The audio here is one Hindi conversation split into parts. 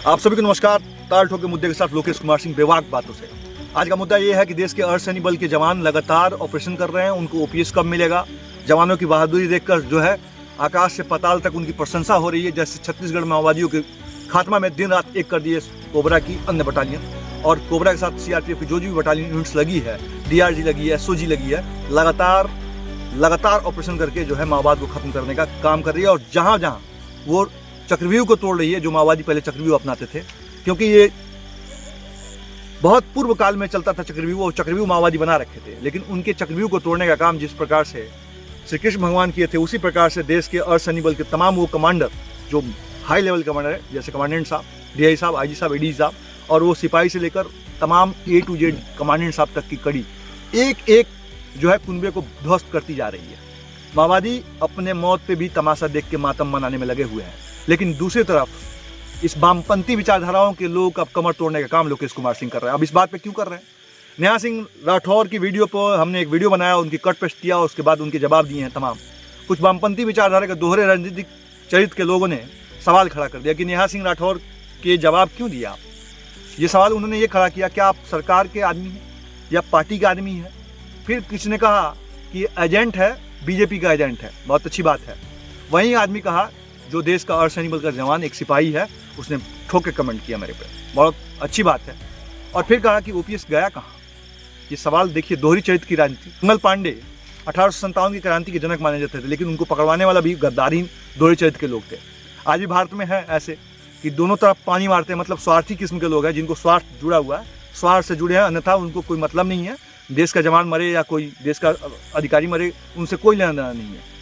आप सभी को नमस्कार। ताल ठोक के मुद्दे के साथ लोकेश कुमार सिंह बेवाक बातों से। आज का मुद्दा ये है कि देश के अर्धसैनिक बल के जवान लगातार ऑपरेशन कर रहे हैं। उनको ओपीएस कब मिलेगा? जवानों की बहादुरी देखकर जो है आकाश से पाताल तक उनकी प्रशंसा हो रही है। जैसे छत्तीसगढ़ माओवादियों के खात्मा में दिन रात एक कर दिए कोबरा की अन्य बटालियन, और कोबरा के साथ सीआरपीएफ की जो भी बटालियन यूनिट्स लगी है, डीआरजी लगी है, एसओजी लगी है, लगातार ऑपरेशन करके जो है माओवाद को खत्म करने का काम कर रही है। और जहाँ जहाँ वो चक्रव्यूह को तोड़ रही है, जो माओवादी पहले चक्रव्यूह अपनाते थे, क्योंकि ये बहुत पूर्व काल में चलता था चक्रव्यूह, और चक्रव्यूह माओवादी बना रखे थे, लेकिन उनके चक्रव्यूह को तोड़ने का काम जिस प्रकार से श्री कृष्ण भगवान किए थे, उसी प्रकार से देश के अर्धसैनिक बल के तमाम वो कमांडर जो हाई लेवल कमांडर है, जैसे कमांडेंट साहब, डीआई साहब, आईजी साहब, एडीजी साहब, और वो सिपाही से लेकर तमाम ए टू जेड कमांडेंट साहब तक की कड़ी एक एक जो है कुनबे को ध्वस्त करती जा रही है। माओवादी अपने मौत पे भी तमाशा देख के मातम मनाने में लगे हुए हैं, लेकिन दूसरी तरफ इस वामपंथी विचारधाराओं के लोग का कमर तोड़ने का काम लोकेश कुमार सिंह कर रहे हैं। अब इस बात पे क्यों कर रहे हैं? नेहा सिंह राठौर की वीडियो पर हमने एक वीडियो बनाया, उनकी कट पेस्ट किया, उसके बाद उनके जवाब दिए हैं तमाम। कुछ वामपंथी विचारधारा के दोहरे राजनीतिक चरित्र के लोगों ने सवाल खड़ा कर दिया कि नेहा सिंह राठौर के जवाब क्यों दिया आप? ये सवाल उन्होंने ये खड़ा किया, क्या आप सरकार के आदमी हैं या पार्टी के आदमी हैं? फिर किसी ने कहा कि एजेंट है, बीजेपी का एजेंट है, बहुत अच्छी बात है। वहीं आदमी कहा जो देश का अर्धसैनिक बल का जवान एक सिपाही है, उसने ठोक के कमेंट किया मेरे पे, बहुत अच्छी बात है। और फिर कहा कि ओपीएस गया कहाँ? ये सवाल देखिए, दोहरी चरित्र की राजनीति। मंगल पांडे 1857 की क्रांति के जनक माने जाते थे, लेकिन उनको पकड़वाने वाला भी गद्दारीन दोहरी चरित्र के लोग थे। आज भी भारत में है ऐसे कि दोनों तरफ पानी मारते हैं, मतलब स्वार्थी किस्म के लोग हैं, जिनको स्वार्थ जुड़ा हुआ है, स्वार्थ से जुड़े हैं, अन्यथा उनको कोई मतलब नहीं है। देश का जवान मरे या कोई देश का अधिकारी मरे, उनसे कोई लेना देना नहीं है।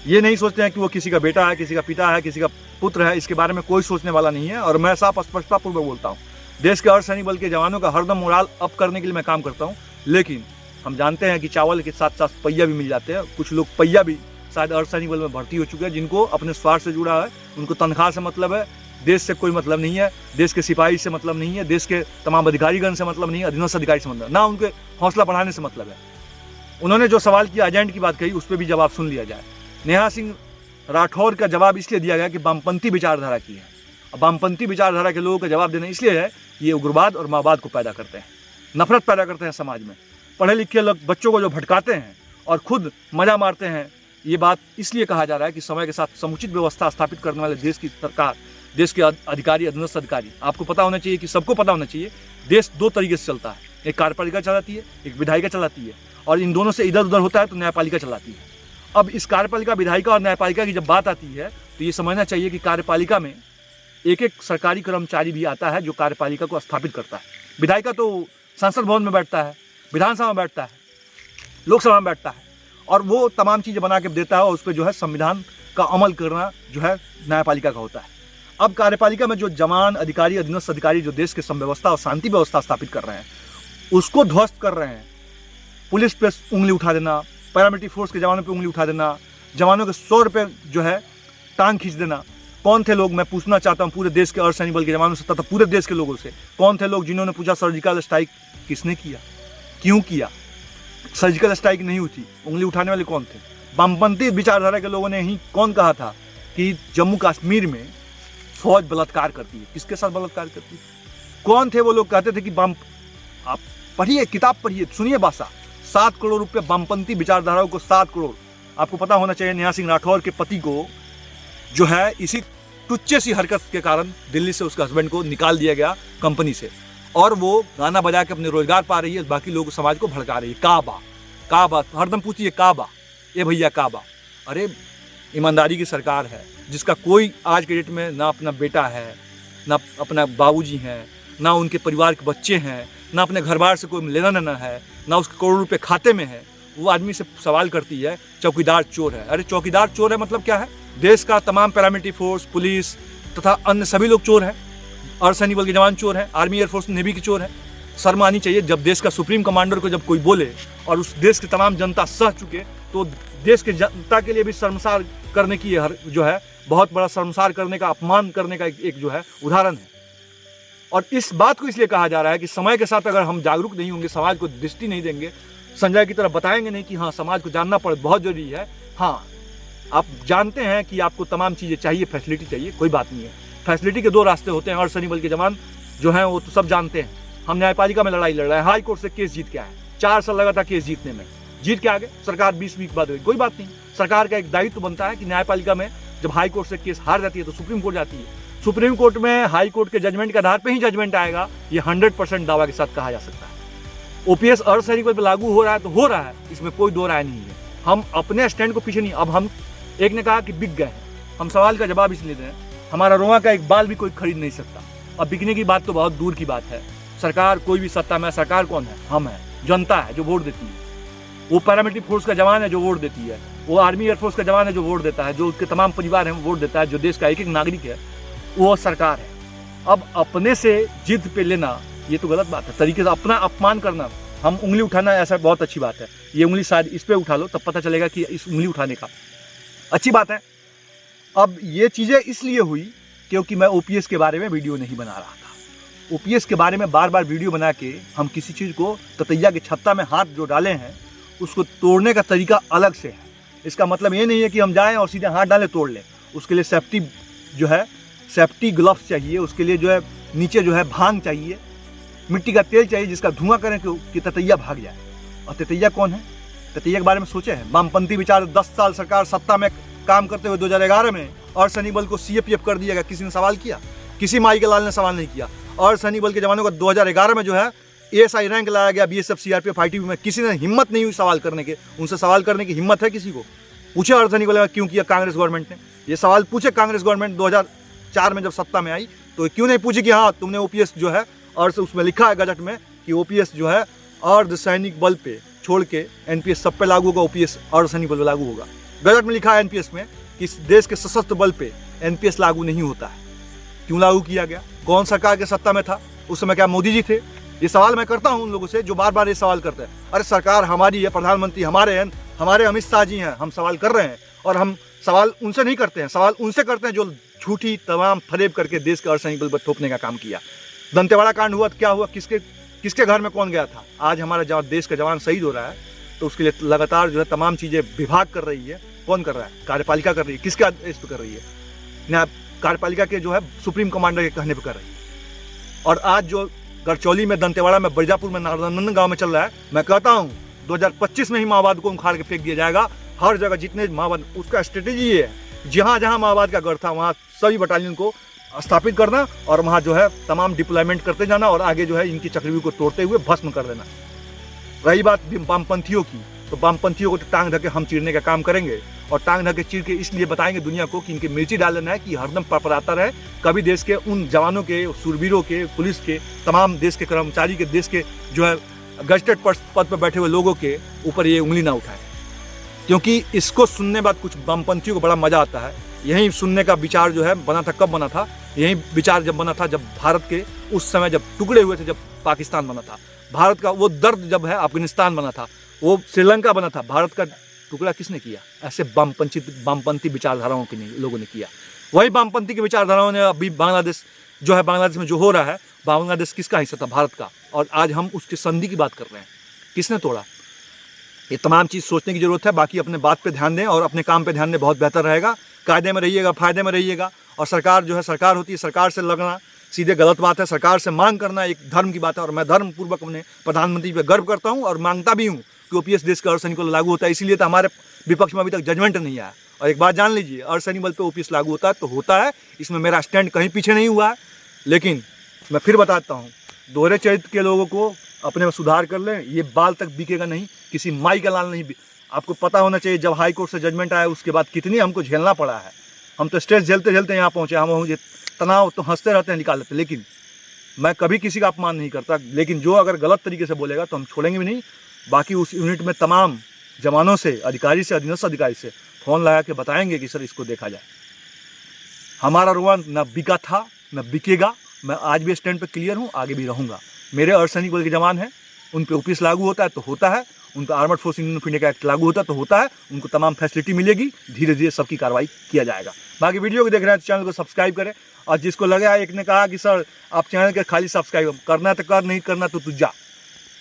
ये नहीं सोचते हैं कि वो किसी का बेटा है, किसी का पिता है, किसी का पुत्र है, इसके बारे में कोई सोचने वाला नहीं है। और मैं साफ स्पष्टतापूर्वक बोलता हूँ, देश के अर्धसैनिक बल के जवानों का हरदम मोराल अप करने के लिए मैं काम करता हूँ, लेकिन हम जानते हैं कि चावल के साथ साथ पहिया भी मिल जाते हैं। कुछ लोग पहिया भी शायद अर्धसैनिक बल में भर्ती हो चुके हैं, जिनको अपने स्वार्थ से जुड़ा है, उनको तनख्वाह से मतलब है, देश से कोई मतलब नहीं है, देश के सिपाही से मतलब नहीं है, देश के तमाम अधिकारीगण से मतलब नहीं है, अधीनस्थ अधिकारी से मतलब, ना उनके हौसला बढ़ाने से मतलब है। उन्होंने जो सवाल किया, एजेंट की बात कही, उस पर भी जवाब सुन लिया जाए। नेहा सिंह राठौर का जवाब इसलिए दिया गया कि वामपंथी विचारधारा की है। अब वामपंथी विचारधारा के लोगों का जवाब देना इसलिए है कि ये उग्रवाद और माओवाद को पैदा करते हैं, नफरत पैदा करते हैं समाज में। पढ़े लिखे लोग बच्चों को जो भटकाते हैं और खुद मजा मारते हैं, ये बात इसलिए कहा जा रहा है कि समय के साथ समुचित व्यवस्था स्थापित करने वाले देश की सरकार, देश के अधिकारी, अधीनस्थ अधिकारी, आपको पता होना चाहिए कि सबको पता होना चाहिए, देश दो तरीके से चलता है। एक कार्यपालिका चलाती है, एक विधायिका चलाती है, और इन दोनों से इधर उधर होता है तो न्यायपालिका चलाती है। अब इस कार्यपालिका, विधायिका और न्यायपालिका की जब बात आती है तो ये समझना चाहिए कि कार्यपालिका में एक एक सरकारी कर्मचारी भी आता है जो कार्यपालिका को स्थापित करता है। विधायिका तो संसद भवन में बैठता है, विधानसभा में बैठता है, लोकसभा में बैठता है, और वो तमाम चीज़ें बना के देता है, और उस पर जो है संविधान का अमल करना जो है न्यायपालिका का होता है। अब कार्यपालिका में जो जवान, अधिकारी, अधीनस्थ अधिकारी जो देश के संव्यवस्था और शांति व्यवस्था स्थापित कर रहे हैं, उसको ध्वस्त कर रहे हैं। पुलिस पे उंगली उठा देना, पैरामिलिट्री फोर्स के जवानों पे उंगली उठा देना, जवानों के 100 रुपये जो है टांग खींच देना। कौन थे लोग? मैं पूछना चाहता हूँ पूरे देश के अर्धसैनिक बल के जवानों से तथा पूरे देश के लोगों से, कौन थे लोग जिन्होंने पूछा सर्जिकल स्ट्राइक किसने किया, क्यों किया? सर्जिकल स्ट्राइक नहीं हुई थी, उंगली उठाने वाले कौन थे? वामपंथी विचारधारा के लोगों ने ही कौन कहा था कि जम्मू कश्मीर में फौज बलात्कार करती है? किसके साथ बलात्कार करती है? कौन थे वो लोग? कहते थे कि आप पढ़िए, किताब पढ़िए, सुनिए भाषा। 7 करोड़ रुपए वामपंथी विचारधाराओं को, 7 करोड़। आपको पता होना चाहिए नेहा सिंह राठौर के पति को जो है इसी टुच्चे सी हरकत के कारण दिल्ली से उसके हस्बैंड को निकाल दिया गया कंपनी से, और वो गाना बजा के अपने रोजगार पा रही है, बाकी लोग समाज को भड़का रही है। काबा काबा हरदम पूछिए, काबा, ये भैया काबा। अरे ईमानदारी की सरकार है जिसका कोई आज के डेट में ना अपना बेटा है, ना अपना बाबूजी हैं, ना उनके परिवार के बच्चे हैं, ना अपने घर बार से कोई लेना देना है, ना उसके करोड़ों रुपए खाते में है, वो आदमी से सवाल करती है चौकीदार चोर है। अरे चौकीदार चोर है मतलब क्या है? देश का तमाम पैरामिलिट्री फोर्स, पुलिस तथा अन्य सभी लोग चोर हैं। अर्धसैनिक बल के जवान चोर हैं, आर्मी, एयरफोर्स, नेवी के चोर हैं। शर्म आनी चाहिए जब देश का सुप्रीम कमांडर को जब कोई बोले और उस देश की तमाम जनता सह चुके, तो देश की जनता के लिए भी शर्मसार करने की जो है बहुत बड़ा शर्मसार करने का, अपमान करने का एक जो है उदाहरण है। और इस बात को इसलिए कहा जा रहा है कि समय के साथ अगर हम जागरूक नहीं होंगे, समाज को दृष्टि नहीं देंगे, संजय की तरह बताएंगे नहीं कि हाँ समाज को जानना बहुत जरूरी है। हाँ, आप जानते हैं कि आपको तमाम चीज़ें चाहिए, फैसिलिटी चाहिए, कोई बात नहीं है, फैसिलिटी के दो रास्ते होते हैं। अर्धसैनिक बल के जवान जो हैं वो तो सब जानते हैं। हम न्यायपालिका में लड़ाई लड़ रहे हैं, हाई कोर्ट से केस जीत के आए, 4 साल लगा था केस जीतने में, जीत के आगे सरकार 20 वीक बाद हुई, कोई बात नहीं। सरकार का एक दायित्व बनता है कि न्यायपालिका में जब हाई कोर्ट से केस हार जाती है तो सुप्रीम कोर्ट जाती है। सुप्रीम कोर्ट में हाई कोर्ट के जजमेंट के आधार पर ही जजमेंट आएगा, ये 100% दावा के साथ कहा जा सकता है। ओपीएस अर्धसैनिक बल पर लागू हो रहा है तो हो रहा है, इसमें कोई दो राय नहीं है। हम अपने स्टैंड को पीछे नहीं, अब हम एक ने कहा कि बिक गए हैं, हम सवाल का जवाब इसलिए दें, हमारा रोआ का एक बाल भी कोई खरीद नहीं सकता। अब बिकने की बात तो बहुत दूर की बात है। सरकार कोई भी सत्ता में, सरकार कौन है? हम हैं, जनता है जो वोट देती है। वो पैरामिलिट्री फोर्स का जवान है जो वोट देती है, वो आर्मी एयरफोर्स का जवान है जो वोट देता है, जो उसके तमाम परिवार हैं वो वोट देता है, जो देश का एक एक नागरिक है वो सरकार है। अब अपने से जिद पे लेना ये तो गलत बात है, तरीके से अपना अपमान करना, हम उंगली उठाना ऐसा बहुत अच्छी बात है। ये उंगली शायद इस पे उठा लो तब पता चलेगा कि इस उंगली उठाने का अच्छी बात है। अब ये चीज़ें इसलिए हुई क्योंकि मैं ओपीएस के बारे में वीडियो नहीं बना रहा था। ओपीएस के बारे में बार बार वीडियो बना के हम किसी चीज़ को ततैया के छत्ता में हाथ जो डाले हैं उसको तोड़ने का तरीका अलग से है। इसका मतलब ये नहीं है कि हम जाएं और सीधे हाथ डालें तोड़ लें। उसके लिए सेफ्टी जो है, सेफ्टी ग्लव्स चाहिए, उसके लिए जो है नीचे जो है भांग चाहिए, मिट्टी का तेल चाहिए जिसका धुआं करें कि ततैया भाग जाए। और ततैया कौन है? ततैया के बारे में सोचे हैं? वामपंथी विचार 10 साल सरकार सत्ता में काम करते हुए 2011 में अर्धसैनिक बल को सीएपीएफ कर दिया गया। किसी ने सवाल किया? किसी माई के लाल ने सवाल नहीं किया। अर्धसैनिक बल के जवानों को 2011 में जो है एएसआई रैंक लाया गया, बीएसएफ सीआरपीएफ आईटीबी में। किसी ने हिम्मत नहीं हुई सवाल करने के। उनसे सवाल करने की हिम्मत है किसी को? पूछे अर्धसैनिक बल क्यों किया कांग्रेस गवर्नमेंट ने? ये सवाल पूछे कांग्रेस गवर्नमेंट 2004 में जब सत्ता में आई तो क्यों नहीं पूछी कि हाँ तुमने ओपीएस जो है, और उसमें लिखा है गजट में कि ओपीएस जो है अर्धसैनिक बल पे छोड़ के एनपीएस सब पे लागू होगा, ओपीएस अर्धसैनिक बल पे लागू होगा। गजट में लिखा है एनपीएस में कि इस देश के सशस्त्र बल पे एनपीएस लागू नहीं होता है। क्यों लागू किया गया? कौन सरकार के सत्ता में था उस समय? क्या मोदी जी थे? ये सवाल मैं करता हूँ उन लोगों से जो बार बार ये सवाल करते हैं। अरे सरकार हमारी है, प्रधानमंत्री हमारे हैं, हमारे अमित शाह जी हैं, हम सवाल कर रहे हैं। और हम सवाल उनसे नहीं करते हैं, सवाल उनसे करते हैं जो झूठी तमाम फरेब करके देश के अर्धसैनिक बल पर थोपने का काम किया। दंतेवाड़ा कांड हुआ तो क्या हुआ? किसके घर में कौन गया था? आज हमारा देश का जवान शहीद हो रहा है तो उसके लिए लगातार जो है तमाम चीज़ें विभाग कर रही है। कौन कर रहा है? कार्यपालिका कर रही है। किसके आदेश पे कर रही है? न्याय कार्यपालिका के जो है सुप्रीम कमांडर के कहने पे कर रही है। और आज जो गढ़चौली में, दंतेवाड़ा में, बिरजापुर में, नारायणगंज गांव में चल रहा है, मैं कहता हूँ 2025 में ही माओवाद को उखाड़ के फेंक दिया जाएगा। हर जगह जितने माओवाद, उसका स्ट्रेटेजी ये है जहाँ जहाँ माओवाद का गढ़ था वहाँ सभी बटालियन को स्थापित करना और वहाँ जो है तमाम डिप्लॉयमेंट करते जाना और आगे जो है इनकी चक्रव्यूह को तोड़ते हुए भस्म कर देना। रही बात वामपंथियों की, तो वामपंथियों को तो टांग ढके हम चीरने का काम करेंगे। और टांग ढके चीर के इसलिए बताएंगे दुनिया को कि इनके मिर्ची डालना है कि हरदम परपराता रहे। कभी देश के उन जवानों के, सूरवीरों के, पुलिस के, तमाम देश के कर्मचारी के, देश के जो है गजटेड पद पर बैठे हुए लोगों के ऊपर ये उंगली ना उठाए। क्योंकि इसको सुनने बाद कुछ वामपंथियों को बड़ा मजा आता है। यही सुनने का विचार जो है बना था, कब बना था? यही विचार जब बना था जब भारत के उस समय जब टुकड़े हुए थे, जब पाकिस्तान बना था। भारत का वो दर्द जब है अफगानिस्तान बना था, वो श्रीलंका बना था। भारत का टुकड़ा किसने किया? ऐसे वामपंथी विचारधाराओं के लोगों ने किया। वही वामपंथी की विचारधाराओं ने अभी बांग्लादेश जो है, बांग्लादेश में जो हो रहा है, बांग्लादेश किसका हिस्सा था? भारत का। और आज हम उसकी संधि की बात कर रहे हैं। किसने तोड़ा? ये तमाम चीज़ सोचने की जरूरत है। बाकी अपने बात पे ध्यान दें और अपने काम पे ध्यान दें, बहुत बेहतर रहेगा। कायदे में रहिएगा, फायदे में रहिएगा। और सरकार जो है, सरकार होती है, सरकार से लगना सीधे गलत बात है। सरकार से मांग करना एक धर्म की बात है। और मैं धर्म पूर्वक अपने प्रधानमंत्री पर गर्व करता हूँ और मांगता भी हूँ कि ओपीएस देश के अर्धसैनिक बल लागू होता है। इसीलिए तो हमारे विपक्ष में अभी तक जजमेंट नहीं आया। और एक बात जान लीजिए, अर्धसैनिक बल पे ओपीएस लागू होता है तो होता है। इसमें मेरा स्टैंड कहीं पीछे नहीं हुआ है। लेकिन मैं फिर बताता हूँ, दोहरे चरित्र के लोगों को अपने में सुधार कर लें। ये बाल तक बिकेगा नहीं, किसी माई का लाल नहीं। आपको पता होना चाहिए जब हाई कोर्ट से जजमेंट आया उसके बाद कितनी हमको झेलना पड़ा है। हम तो स्ट्रेस झेलते झेलते यहाँ पहुँचे। हम मुझे तनाव तो हंसते रहते हैं, निकाल लेते। लेकिन मैं कभी किसी का अपमान नहीं करता। लेकिन जो अगर गलत तरीके से बोलेगा तो हम छोड़ेंगे भी नहीं। बाकी उस यूनिट में तमाम जवानों से, अधिकारी से, अधीनस्थ अधिकारी से फ़ोन लगा के बताएंगे कि सर इसको देखा जाए। हमारा रुआ न बिका था न बिकेगा। मैं आज भी स्टैंड पर क्लियर हूँ, आगे भी रहूँगा। मेरे अर्धसैनिक बल के जवान हैं, उन पर ओपीएस लागू होता है तो होता है। उन पर आर्मर्ड फोर्स इंडियन का एक्ट लागू होता है तो होता है। उनको तमाम फैसिलिटी मिलेगी। धीरे धीरे सबकी कार्रवाई किया जाएगा। बाकी वीडियो को देख रहे हैं तो चैनल को सब्सक्राइब करें। और जिसको लगा, एक ने कहा कि सर आप चैनल के खाली सब्सक्राइब करना तो कर, नहीं करना तो तू जा।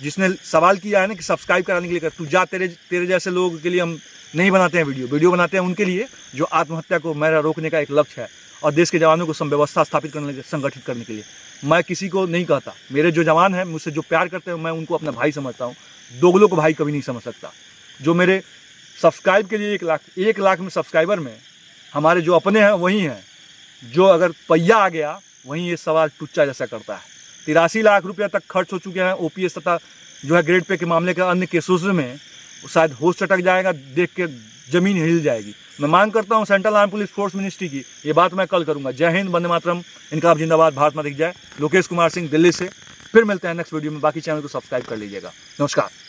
जिसने सवाल किया है ना कि सब्सक्राइब कराने के लिए कर, तू जा। तेरे जैसे लोगों के लिए हम नहीं बनाते हैं वीडियो बनाते हैं उनके लिए जो आत्महत्या को मेरा रोकने का एक लक्ष्य है। और देश के जवानों को व्यवस्था स्थापित करने के संगठित करने के लिए। मैं किसी को नहीं कहता, मेरे जो जवान हैं मुझसे जो प्यार करते हैं मैं उनको अपना भाई समझता हूँ, दोगलों को भाई कभी नहीं समझ सकता। जो मेरे सब्सक्राइब के लिए 1 लाख में सब्सक्राइबर में हमारे जो अपने हैं वही हैं, जो अगर पहिया आ गया वहीं ये सवाल टुच्चा जैसा करता है। 83 लाख रुपया तक खर्च हो चुके हैं ओपीएस तथा जो है ग्रेड पे के मामले के अन्य केसेस में, शायद होश चटक जाएगा, देख के जमीन हिल जाएगी। मैं मांग करता हूं central arm police force ministry की, ये बात मैं कल करूंगा। जय हिंद, वंदे मातरम, इनकलाब जिंदाबाद, भारत माता की जय। लोकेश कुमार सिंह, दिल्ली से। फिर मिलते हैं नेक्स्ट वीडियो में। बाकी चैनल को सब्सक्राइब कर लीजिएगा। नमस्कार।